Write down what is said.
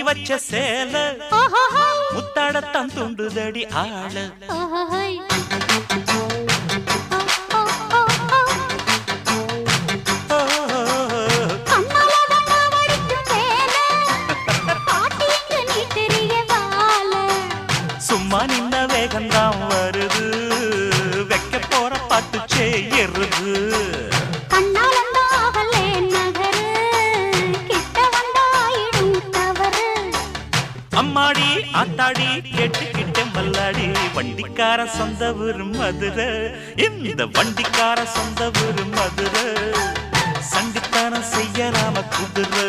வச்ச சேல முத்தாடத்தான் துண்டுதடி ஆள சும்மா நின்ன வேகந்தான் வருது வைக்க போற பாட்டு செய்யறது அம்மாடி ஆத்தாடி கேட்டுக்கிட்ட மல்லாடி வண்டிக்கார சொந்த ஊரு மதுரை இந்த வண்டிக்கார சொந்த ஊரு மதுரை சண்டித்தானம் செய்யலாம குதிரை